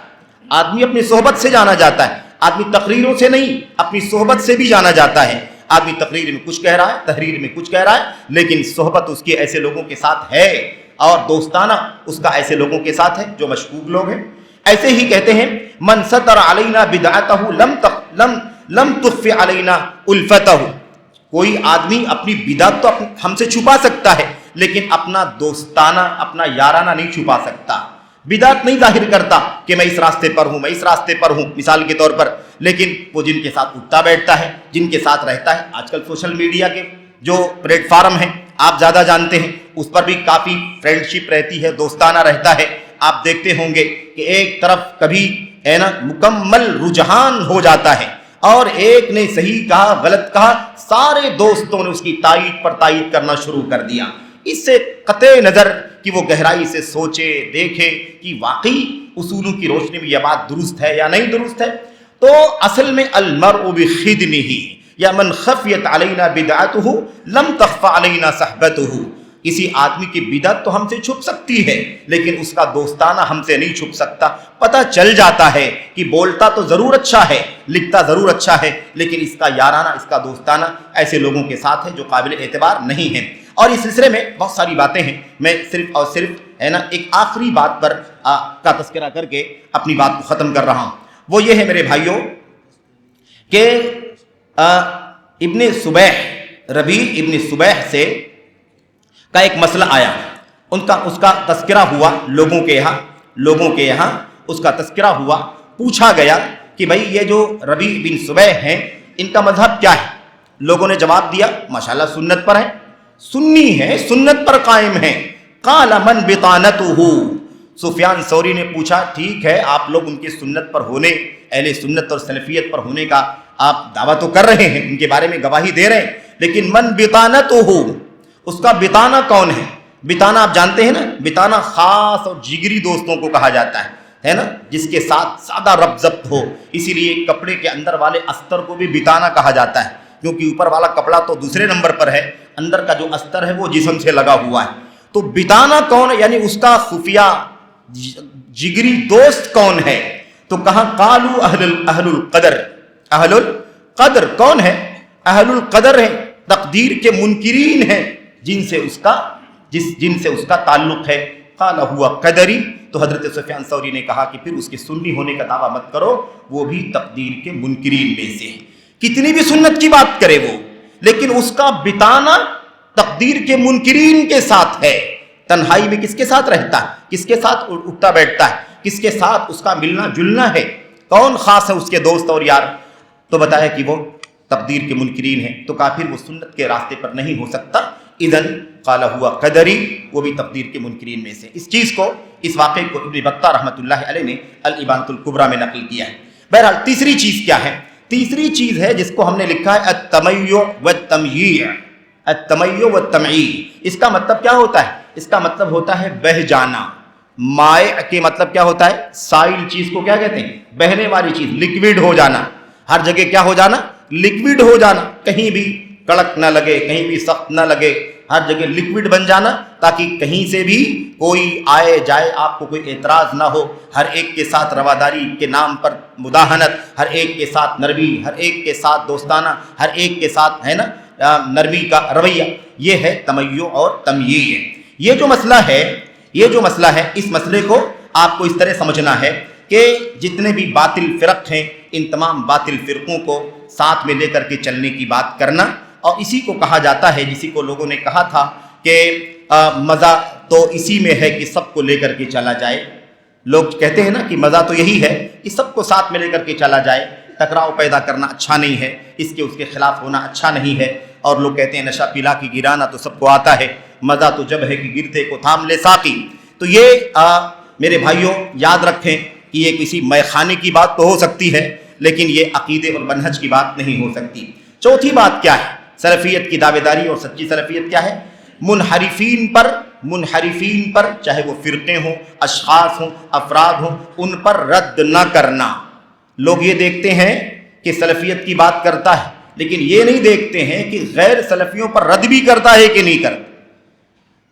آدمی اپنی صحبت سے جانا جاتا ہے. آدمی تقریروں سے نہیں، اپنی صحبت سے بھی جانا جاتا ہے. آدمی تقریر میں کچھ کہہ رہا ہے، تحریر میں کچھ کہہ رہا ہے، لیکن صحبت اس کی ایسے لوگوں کے ساتھ ہے اور دوستانہ اس کا ایسے لوگوں کے ساتھ ہے جو مشکوک لوگ ہیں. ایسے ہی کہتے ہیں من ستر علینا بدعتہ لم تخف علینا الفتہ. کوئی آدمی اپنی بدعت تو ہم سے چھپا سکتا ہے لیکن اپنا دوستانہ، اپنا یارانہ نہیں چھپا سکتا. بدعت نہیں ظاہر کرتا کہ میں اس راستے پر ہوں، میں اس راستے پر ہوں مثال کے طور پر، لیکن وہ جن کے ساتھ اٹھتا بیٹھتا ہے، جن کے ساتھ رہتا ہے. آج کل سوشل میڈیا کے جو پلیٹ فارم ہیں آپ زیادہ جانتے ہیں، اس پر بھی کافی فرینڈ شپ رہتی ہے، دوستانہ رہتا ہے. آپ دیکھتے ہوں گے کہ ایک طرف کبھی ہے نا مکمل رجحان ہو جاتا ہے اور ایک نے صحیح کہا غلط کہا، سارے دوستوں نے اس کی تائید پر تائید کرنا شروع کر دیا. اس سے قطع نظر کہ وہ گہرائی سے سوچے دیکھے کہ واقعی اصولوں کی روشنی میں یہ بات درست ہے یا نہیں درست ہے. تو اصل میں المرء بخدنہ یا من خفیت علینا بدعتہ لم تخف علینا صحبتہ. کسی آدمی کی بدعت تو ہم سے چھپ سکتی ہے لیکن اس کا دوستانہ ہم سے نہیں چھپ سکتا. پتہ چل جاتا ہے کہ بولتا تو ضرور اچھا ہے, لکھتا ضرور اچھا ہے, لیکن اس کا یارانہ اس کا دوستانہ ایسے لوگوں کے ساتھ ہے جو قابل اعتبار نہیں ہیں. اور اس سلسلے میں بہت ساری باتیں ہیں, میں صرف اور صرف ہے نا ایک آخری بات پر کا تذکرہ کر کے اپنی بات کو ختم کر رہا ہوں. وہ یہ ہے میرے بھائیوں کہ ابن صبیح ربیع ابن صبیح سے کا ایک مسئلہ آیا, اس کا تذکرہ ہوا لوگوں کے یہاں اس کا تذکرہ ہوا. پوچھا گیا کہ بھائی یہ جو ربیع بن صبیح ہیں ان کا مذہب کیا ہے؟ لوگوں نے جواب دیا ماشاءاللہ سنت پر ہے, سنی ہے, سنت پر قائم ہیں. قال من بطانتہ, سفیان ثوری نے پوچھا ٹھیک ہے آپ لوگ ان کی سنت پر ہونے, اہل سنت اور سلفیت پر ہونے کا آپ دعویٰ تو کر رہے ہیں, ان کے بارے میں گواہی دے رہے ہیں, لیکن من بطانتہ, اس کا بطانہ کون ہے؟ بطانہ آپ جانتے ہیں نا, بطانہ خاص اور جگری دوستوں کو کہا جاتا ہے نا, جس کے ساتھ زیادہ ربط ضبط ہو. اسی لیے کپڑے کے اندر والے استر کو بھی بطانہ کہا جاتا ہے, کیونکہ اوپر والا کپڑا تو دوسرے نمبر پر ہے, اندر کا جو استر ہے وہ جسم سے لگا ہوا ہے. تو بطانہ کون ہے, یعنی اس کا خفیہ جگری دوست کون ہے؟ تو کہا قالو اہل القدر. اہل القدر کون ہے؟ اہل القدر ہیں, تقدیر کے منکرین ہیں, جن سے اس کا تعلق ہے. قال ہوا قدری, تو حضرت سفیان ثوری نے کہا کہ پھر اس کے سنی ہونے کا دعویٰ مت کرو, وہ بھی تقدیر کے منکرین میں سے ہے. کتنی بھی سنت کی بات کرے وہ, لیکن اس کا بطانہ تقدیر کے منکرین کے ساتھ ہے. تنہائی میں کس کے ساتھ رہتا ہے, کس کے ساتھ اٹھتا بیٹھتا ہے, کس کے ساتھ اس کا ملنا جلنا ہے, کون خاص ہے اس کے دوست اور یار؟ تو بتایا کہ وہ تقدیر کے منکرین ہیں. تو کافر وہ سنت کے راستے پر نہیں ہو سکتا. اذن قال ہوا قدری, وہ بھی تقدیر کے منکرین میں سے. اس چیز کو, اس واقعے کو ابن بطہ رحمۃ اللہ علیہ نے الابانۃ الکبریٰ میں نقل کیا ہے. بہرحال تیسری چیز کیا ہے؟ تیسری چیز ہے جس کو ہم نے لکھا ہے التمیع والتمیع. التمیع والتمیع, اس کا مطلب کیا ہوتا ہے؟ اس کا مطلب ہوتا ہے بہہ جانا. مائع کے مطلب کیا ہوتا ہے؟ سائل چیز کو کیا کہتے ہیں؟ بہنے والی چیز, لکوڈ ہو جانا. ہر جگہ کیا ہو جانا؟ لکوڈ ہو جانا. کہیں بھی کڑک نہ لگے, کہیں بھی سخت نہ لگے, ہر جگہ لکوڈ بن جانا, تاکہ کہیں سے بھی کوئی آئے جائے آپ کو کوئی اعتراض نہ ہو. ہر ایک کے ساتھ رواداری کے نام پر مداہنت, ہر ایک کے ساتھ نرمی, ہر ایک کے ساتھ دوستانہ, ہر ایک کے ساتھ ہے نا نرمی کا رویہ. یہ ہے تمیع اور تمیع. یہ جو مسئلہ ہے اس مسئلے کو آپ کو اس طرح سمجھنا ہے کہ جتنے بھی باطل فرق ہیں ان تمام باطل فرقوں کو ساتھ میں لے کر کے چلنے کی بات کرنا. اور اسی کو کہا جاتا ہے, جسی کو لوگوں نے کہا تھا کہ مزہ تو اسی میں ہے کہ سب کو لے کر کے چلا جائے. لوگ کہتے ہیں نا کہ مزہ تو یہی ہے کہ سب کو ساتھ میں لے کر کے چلا جائے. ٹکراؤ پیدا کرنا اچھا نہیں ہے, اس کے خلاف ہونا اچھا نہیں ہے. اور لوگ کہتے ہیں نشہ پلا کے گرانا تو سب کو آتا ہے, مزہ تو جب ہے کہ گرتے کو تھام لے ساقی. تو یہ میرے بھائیوں یاد رکھیں کہ یہ کسی میخانے کی بات تو ہو سکتی ہے, لیکن یہ عقیدے اور منہج کی بات نہیں ہو سکتی. چوتھی بات کیا ہے؟ سلفیت کی دعوے داری اور سچی سلفیت کیا ہے؟ منحرفین پر چاہے وہ فرقے ہوں, اشخاص ہوں, افراد ہوں, ان پر رد نہ کرنا. لوگ یہ دیکھتے ہیں کہ سلفیت کی بات کرتا ہے, لیکن یہ نہیں دیکھتے ہیں کہ غیر سلفیوں پر رد بھی کرتا ہے کہ نہیں کرتا.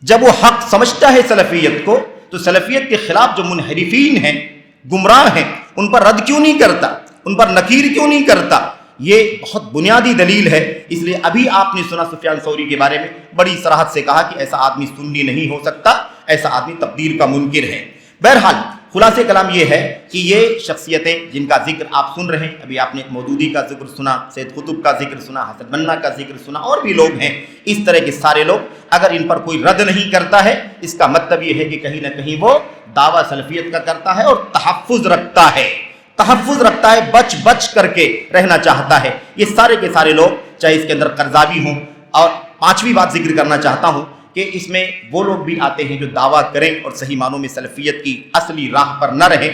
جب وہ حق سمجھتا ہے سلفیت کو, تو سلفیت کے خلاف جو منحرفین ہیں, گمراہ ہیں, ان پر رد کیوں نہیں کرتا, ان پر نکیر کیوں نہیں کرتا؟ یہ بہت بنیادی دلیل ہے. اس لیے ابھی آپ نے سنا سفیان ثوری کے بارے میں بڑی صراحت سے کہا کہ ایسا آدمی سنی نہیں ہو سکتا, ایسا آدمی تقدیر کا منکر ہے. بہرحال خلاصہ کلام یہ ہے کہ یہ شخصیتیں جن کا ذکر آپ سن رہے ہیں, ابھی آپ نے مودودی کا ذکر سنا, سید قطب کا ذکر سنا, حسن بنا کا ذکر سنا, اور بھی لوگ ہیں اس طرح کے سارے لوگ, اگر ان پر کوئی رد نہیں کرتا ہے اس کا مطلب یہ ہے کہ کہیں نہ کہیں وہ دعویٰ سلفیت کا کرتا ہے اور تحفظ رکھتا ہے, بچ کر کے رہنا چاہتا ہے. یہ سارے کے سارے لوگ, چاہے اس کے اندر قرضاوی ہوں. اور پانچویں بات ذکر کرنا چاہتا ہوں کہ اس میں وہ لوگ بھی آتے ہیں جو دعویٰ کریں اور صحیح معنوں میں سلفیت کی اصلی راہ پر نہ رہیں,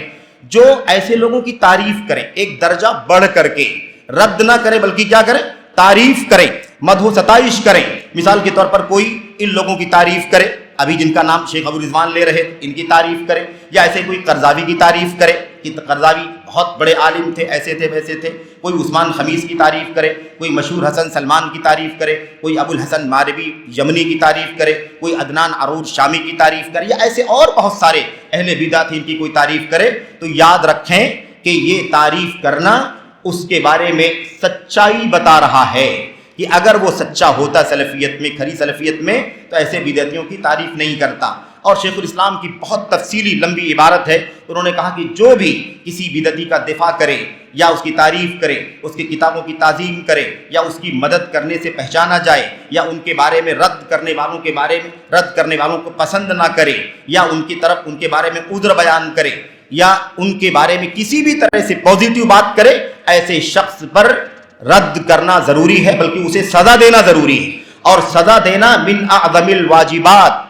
جو ایسے لوگوں کی تعریف کریں, ایک درجہ بڑھ کر کے, رد نہ کریں بلکہ کیا کریں, تعریف کریں. مدح و ستائش کریں. مثال کے طور پر کوئی ان لوگوں کی تعریف کرے, ابھی جن کا نام شیخ ابو رضوان لے رہے, ان کی تعریف کرے, یا ایسے کوئی قرضاوی کی تعریف کرے کہ قرضاوی بہت بڑے عالم تھے, ایسے تھے ویسے تھے, کوئی عثمان خمیس کی تعریف کرے, کوئی مشہور حسن سلمان کی تعریف کرے, کوئی ابو الحسن ماربی یمنی کی تعریف کرے, کوئی عدنان عرور شامی کی تعریف کرے, یا ایسے اور بہت سارے اہل بدعت ان کی کوئی تعریف کرے, تو یاد رکھیں کہ یہ تعریف کرنا اس کے بارے میں سچائی بتا رہا ہے کہ اگر وہ سچا ہوتا سلفیت میں, کھری سلفیت میں, تو ایسے بدعتیوں کی تعریف نہیں کرتا. اور شیخ الاسلام کی بہت تفصیلی لمبی عبارت ہے, انہوں نے کہا کہ جو بھی کسی بدعتی کا دفاع کرے یا اس کی تعریف کرے, اس کی کتابوں کی تعظیم کرے, یا اس کی مدد کرنے سے پہچانا جائے, یا ان کے بارے میں رد کرنے والوں کو پسند نہ کرے, یا ان کی طرف ان کے بارے میں عذر بیان کرے, یا ان کے بارے میں کسی بھی طرح سے پازیٹیو بات کرے, ایسے شخص پر رد کرنا ضروری ہے, بلکہ اسے سزا دینا ضروری ہے. اور سزا دینا من اعظم الواجبات,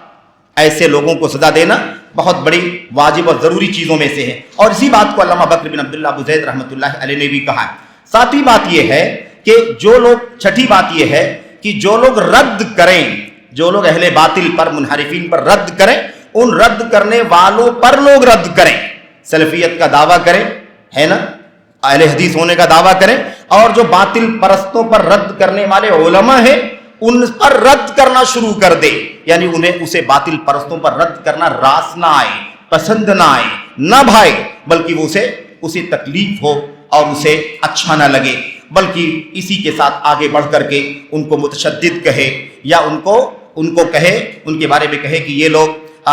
ایسے لوگوں کو سزا دینا بہت بڑی واجب اور ضروری چیزوں میں سے ہے. اور اسی بات کو علامہ بکر بن عبداللہ ابو زید رحمۃ اللہ علیہ نے بھی کہا ہے. ساتویں بات یہ ہے کہ چھٹی بات یہ ہے کہ جو لوگ رد کریں, جو لوگ اہل باطل پر, منحرفین پر رد کریں, ان رد کرنے والوں پر لوگ رد کریں. سلفیت کا دعویٰ کریں, ہے نا, اہل حدیث ہونے کا دعویٰ کریں, اور جو باطل پرستوں پر رد کرنے والے علماء ہیں ان پر رد کرنا شروع کر دے. یعنی اسے باطل پرستوں پر رد کرنا راس نہ آئے, پسند نہ آئے, نہ بھائے, بلکہ وہ اسے تکلیف ہو اور اسے اچھا نہ لگے, بلکہ اسی کے ساتھ آگے بڑھ کر کے ان کو متشدد کہے, یا ان کو کہے, ان کے بارے میں کہے کہ یہ لوگ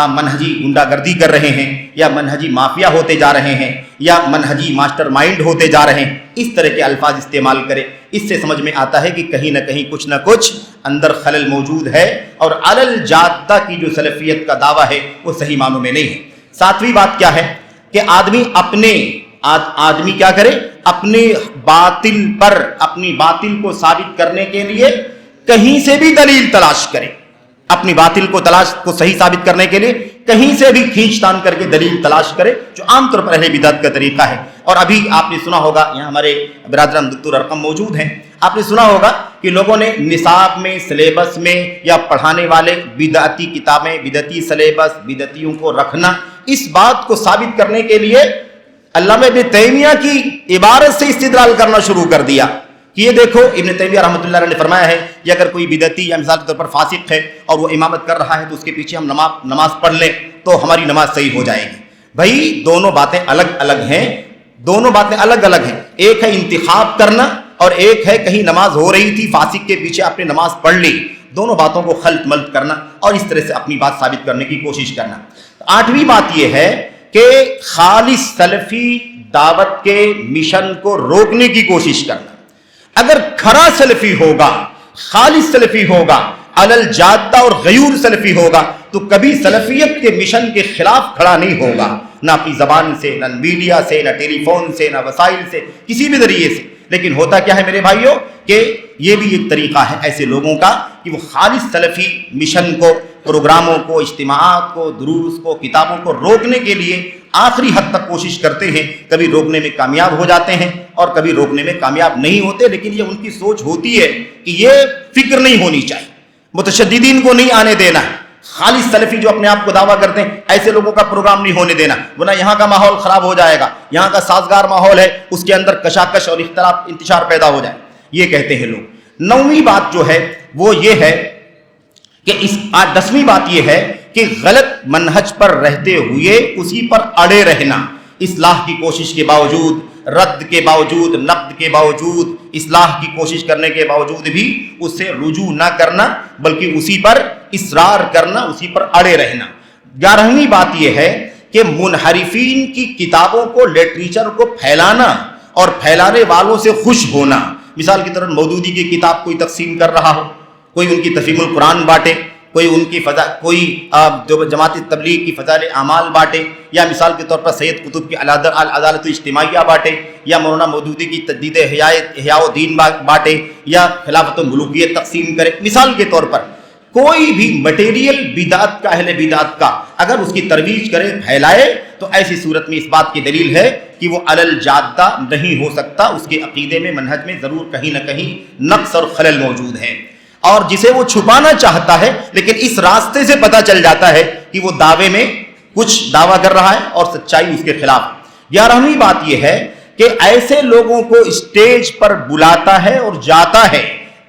منہجی گنڈا گردی کر رہے ہیں, یا منہجی مافیا ہوتے جا رہے ہیں, یا منہجی ماسٹر مائنڈ ہوتے جا رہے ہیں. اس طرح کے الفاظ استعمال کرے. اس سے سمجھ میں آتا ہے کہ کہیں نہ کہیں کچھ نہ کچھ اندر خلل موجود ہے, اور علل جادہ کی جو سلفیت کا دعویٰ ہے وہ صحیح معنوں میں نہیں ہے. ساتویں بات کیا ہے کہ آدمی کیا کرے, اپنی باطل کو ثابت کرنے کے لیے کہیں سے بھی دلیل تلاش کرے. اپنی باطل کو صحیح ثابت کرنے کے لیے کہیں سے بھی کھینچ تان کر کے دلیل تلاش کرے, جو عام طور پر اہل بدعت کا طریقہ ہے. اور ابھی آپ نے سنا ہوگا, یہاں ہمارے برادران دکتور ارقم موجود ہیں, آپ نے سنا ہوگا کہ لوگوں نے نصاب میں, سلیبس میں, یا پڑھانے والے بدعتی کتابیں, بدعتی سلیبس, بدعتیوں کو رکھنا, اس بات کو ثابت کرنے کے لیے علامہ ابن تیمیہ کی عبارت سے استدلال کرنا شروع کر دیا کہ یہ دیکھو ابن تیمیہ رحمۃ اللہ علیہ نے فرمایا ہے کہ اگر کوئی بدعتی یا مثال کے طور پر فاسق ہے اور وہ امامت کر رہا ہے تو اس کے پیچھے ہم نماز پڑھ لیں تو ہماری نماز صحیح ہو جائے گی. بھائی دونوں باتیں الگ الگ ہیں, ایک ہے انتخاب کرنا, اور ایک ہے کہیں نماز ہو رہی تھی, فاسق کے پیچھے آپ نے نماز پڑھ لی. دونوں باتوں کو خلط ملط کرنا اور اس طرح سے اپنی بات ثابت کرنے کی کوشش کرنا. آٹھویں بات یہ ہے کہ خالص سلفی دعوت کے مشن کو روکنے کی کوشش کرنا. اگر کھرا سلفی ہوگا, خالص سلفی ہوگا, علل جادہ اور غیور سلفی ہوگا, تو کبھی سلفیت کے مشن کے خلاف کھڑا نہیں ہوگا, نہ اپنی زبان سے, نہ میڈیا سے, نہ ٹیلی فون سے, نہ وسائل سے, کسی بھی ذریعے سے. لیکن ہوتا کیا ہے میرے بھائیوں کہ یہ بھی ایک طریقہ ہے ایسے لوگوں کا کہ وہ خالص سلفی مشن کو, پروگراموں کو, اجتماعات کو, دروس کو, کتابوں کو روکنے کے لیے آخری حد تک کوشش کرتے ہیں. کبھی روکنے میں کامیاب ہو جاتے ہیں اور کبھی روکنے میں کامیاب نہیں ہوتے, لیکن یہ ان کی سوچ ہوتی ہے کہ یہ فکر نہیں ہونی چاہیے, متشددین کو نہیں آنے دینا. خالص سلفی جو اپنے آپ کو دعویٰ کرتے ہیں, ایسے لوگوں کا پروگرام نہیں ہونے دینا, ورنہ یہاں کا ماحول خراب ہو جائے گا. یہاں کا سازگار ماحول ہے, اس کے اندر کشاکش اور اختلاف انتشار پیدا ہو جائے, یہ کہتے ہیں لوگ. نویں بات جو ہے وہ یہ ہے کہ دسویں بات یہ ہے کہ غلط منہج پر رہتے ہوئے اسی پر اڑے رہنا, اصلاح کی کوشش کے باوجود, رد کے باوجود, نقد کے باوجود, اصلاح کی کوشش کرنے کے باوجود بھی اس سے رجوع نہ کرنا, بلکہ اسی پر اصرار کرنا, اسی پر اڑے رہنا. 11ویں بات یہ ہے کہ منحرفین کی کتابوں کو, لٹریچر کو پھیلانا اور پھیلانے والوں سے خوش ہونا. مثال کی طرح مودودی کی کتاب کوئی تقسیم کر رہا ہو, کوئی ان کی تفہیم القرآن بانٹے, کوئی ان کی جو جماعت تبلیغ کی فضائل اعمال بانٹے, یا مثال کے طور پر سید قطب کی العدالت الاجتماعیہ بانٹے, یا مولانا مودودی کی تجدید احیاء الدین بانٹے, یا خلافت و ملوکیت تقسیم کرے. مثال کے طور پر کوئی بھی مٹیریل بدعت کا, اہل بدعت کا اگر اس کی ترویج کرے, پھیلائے, تو ایسی صورت میں اس بات کی دلیل ہے کہ وہ علل جادہ نہیں ہو سکتا, اس کے عقیدے میں, منہج میں ضرور کہیں نہ کہیں نقص اور خلل موجود ہے. اور جسے وہ چھپانا چاہتا ہے لیکن اس راستے سے پتہ چل جاتا ہے کہ وہ دعوے میں کچھ دعویٰ کر رہا ہے اور سچائی اس کے خلاف. 11ویں بات یہ ہے کہ ایسے لوگوں کو اسٹیج پر بلاتا ہے اور جاتا ہے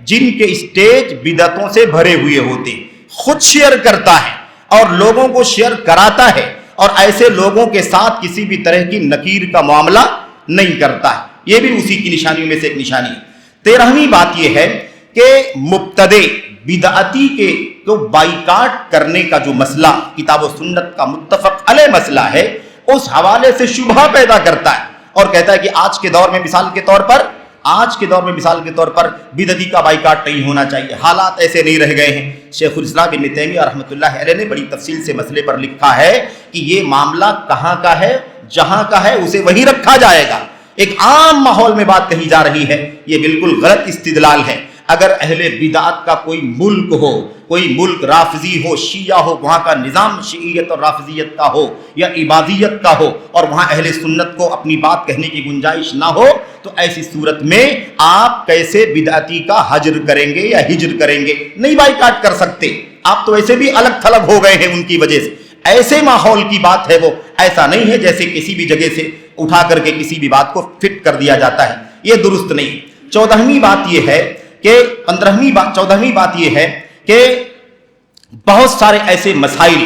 جن کے اسٹیج بدعتوں سے بھرے ہوئے ہوتے، خود شیئر کرتا ہے اور لوگوں کو شیئر کراتا ہے، اور ایسے لوگوں کے ساتھ کسی بھی طرح کی نکیر کا معاملہ نہیں کرتا ہے. یہ بھی اسی کی نشانیوں میں سے ایک نشانی ہے. 13ویں بات یہ ہے کہ مبتدع بدعتی کے تو بائیکاٹ کرنے کا جو مسئلہ کتاب و سنت کا متفق علیہ مسئلہ ہے، اس حوالے سے شبہہ پیدا کرتا ہے اور کہتا ہے کہ آج کے دور میں مثال کے طور پر بدعتی کا بائیکاٹ نہیں ہونا چاہیے. حالات ایسے نہیں رہ گئے ہیں. شیخ الاسلام ابن تیمیہ رحمۃ اللہ علیہ نے بڑی تفصیل سے مسئلے پر لکھا ہے کہ یہ معاملہ کہاں کا ہے، جہاں کا ہے اسے وہیں رکھا جائے گا. ایک عام ماحول میں بات کہی جا رہی ہے، یہ بالکل غلط استدلال ہے. اگر اہل بدعت کا کوئی ملک رافضی ہو، شیعہ ہو، وہاں کا نظام شیعیت اور رافضیت کا ہو یا عبادیت کا ہو، اور وہاں اہل سنت کو اپنی بات کہنے کی گنجائش نہ ہو، تو ایسی صورت میں آپ کیسے بدعتی کا حجر کریں گے یا ہجر کریں گے؟ نہیں بائیکاٹ کر سکتے. آپ تو ایسے بھی الگ تھلگ ہو گئے ہیں ان کی وجہ سے. ایسے ماحول کی بات ہے وہ، ایسا نہیں ہے جیسے کسی بھی جگہ سے اٹھا کر کے کسی بھی بات کو فٹ کر دیا جاتا ہے. یہ درست نہیں. 14ویں بات یہ ہے کہ 14ویں بات یہ ہے کہ بہت سارے ایسے مسائل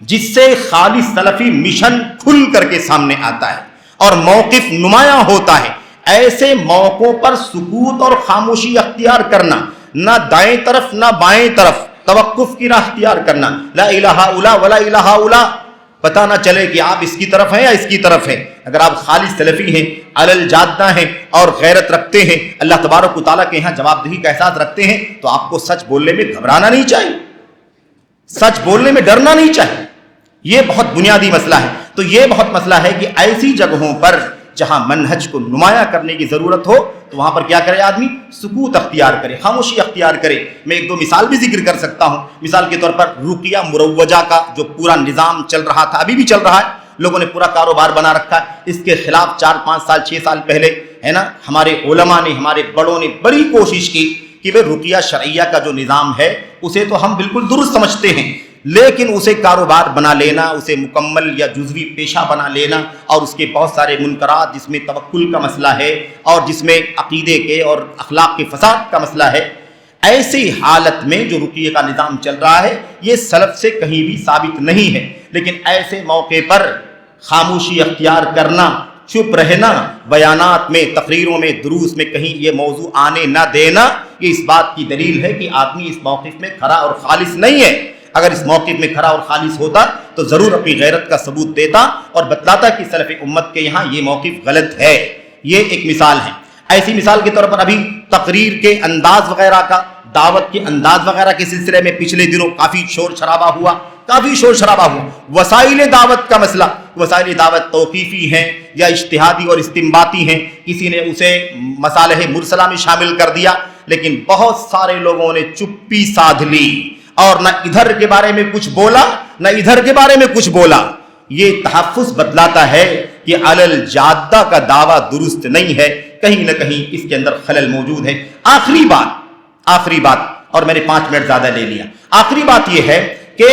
جس سے خالص سلفی مشن کھل کر کے سامنے آتا ہے اور موقف نمایاں ہوتا ہے، ایسے موقعوں پر سکوت اور خاموشی اختیار کرنا، نہ دائیں طرف نہ بائیں طرف، توقف کی راہ اختیار کرنا. لا الہ الا ولا الہ الا، پتہ نہ چلے کہ آپ اس کی طرف ہیں یا اس کی طرف ہیں. اگر آپ خالص سلفی ہیں، علل جادہ ہیں اور غیرت رکھتے ہیں، اللہ تبارک و تعالیٰ کے یہاں جواب دہی کا احساس رکھتے ہیں، تو آپ کو سچ بولنے میں گھبرانا نہیں چاہیے، سچ بولنے میں ڈرنا نہیں چاہیے. یہ بہت بنیادی مسئلہ ہے. تو یہ بہت مسئلہ ہے کہ ایسی جگہوں پر جہاں منہج کو نمایاں کرنے کی ضرورت ہو تو وہاں پر کیا کرے آدمی؟ سکوت اختیار کرے، خاموشی اختیار کرے. میں ایک دو مثال بھی ذکر کر سکتا ہوں. مثال کے طور پر رقیہ مروجہ کا جو پورا نظام چل رہا تھا، ابھی بھی چل رہا ہے، لوگوں نے پورا کاروبار بنا رکھا ہے. اس کے خلاف 4-5 سال 6 سال پہلے ہے نا، ہمارے علماء نے، ہمارے بڑوں نے بڑی کوشش کی کہ وہ رقیہ شرعیہ کا جو نظام ہے اسے تو ہم بالکل درست سمجھتے ہیں، لیکن اسے کاروبار بنا لینا، اسے مکمل یا جزوی پیشہ بنا لینا، اور اس کے بہت سارے منکرات جس میں توکل کا مسئلہ ہے اور جس میں عقیدے کے اور اخلاق کے فساد کا مسئلہ ہے، ایسی حالت میں جو رقیہ کا نظام چل رہا ہے یہ سلف سے کہیں بھی ثابت نہیں ہے. لیکن ایسے موقع پر خاموشی اختیار کرنا، چپ رہنا، بیانات میں، تقریروں میں، دروس میں کہیں یہ موضوع آنے نہ دینا، یہ اس بات کی دلیل ہے کہ آدمی اس موقف میں کھڑا اور خالص نہیں ہے. اگر اس موقف میں کھڑا اور خالص ہوتا تو ضرور اپنی غیرت کا ثبوت دیتا اور بتلاتا کہ سلف امت کے یہاں یہ موقف غلط ہے. یہ ایک مثال ہے. ایسی مثال کے طور پر ابھی تقریر کے انداز وغیرہ کا، دعوت کے انداز وغیرہ کے سلسلے میں پچھلے دنوں کافی شور شرابہ ہوا. وسائل دعوت کا مسئلہ، وسائل دعوت توقیفی ہیں یا اجتہادی اور استنباطی ہیں، کسی نے اسے مصالح مرسلہ میں شامل کر دیا، لیکن بہت سارے لوگوں نے چپی سادھ لی اور نہ ادھر کے بارے میں کچھ بولا نہ ادھر کے بارے میں کچھ بولا. یہ تحفظ بتلاتا ہے کہ علل جادہ کا دعویٰ درست نہیں ہے، کہیں نہ کہیں اس کے اندر خلل موجود ہے. آخری بات اور میں نے 5 منٹ زیادہ لے لیا. آخری بات یہ ہے کہ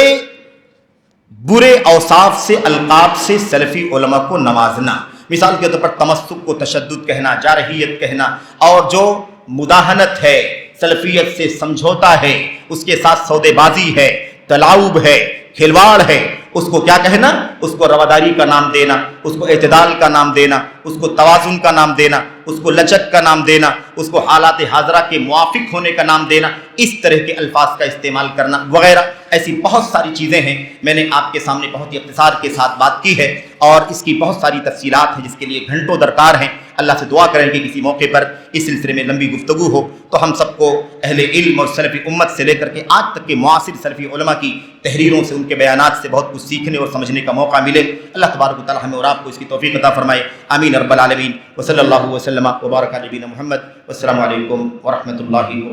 برے اوصاف سے، القاب سے سلفی علماء کو نوازنا. مثال کے طور پر تمسک کو تشدد کہنا، جارحیت کہنا، اور جو مداہنت ہے، سلفیت سے سمجھوتا ہے، اس کے ساتھ سودے بازی ہے، تلاعب ہے، کھلواڑ ہے، اس کو کیا کہنا؟ اس کو رواداری کا نام دینا، اس کو اعتدال کا نام دینا، اس کو توازن کا نام دینا، اس کو لچک کا نام دینا، اس کو حالات حاضرہ کے موافق ہونے کا نام دینا، اس طرح کے الفاظ کا استعمال کرنا وغیرہ. ایسی بہت ساری چیزیں ہیں. میں نے آپ کے سامنے بہت ہی اختصار کے ساتھ بات کی ہے اور اس کی بہت ساری تفصیلات ہیں جس کے لیے گھنٹوں درکار ہیں. اللہ سے دعا کریں کہ کسی موقع پر اس سلسلے میں لمبی گفتگو ہو تو ہم سب کو اہل علم اور سلفی امت سے لے کر کے آج تک کے معاصر سلفی علماء کی تحریروں سے، ان کے بیانات سے بہت کچھ سیکھنے اور سمجھنے کا موقع ملے. اللہ تبارک و تعالی ہمیں اور آپ کو اس کی توفیق عطا فرمائے. آمین رب العالمین. وصلی اللہ وسلم وبارک علی نبینا محمد. والسلام علیکم ورحمۃ اللہ وبرکاتہ.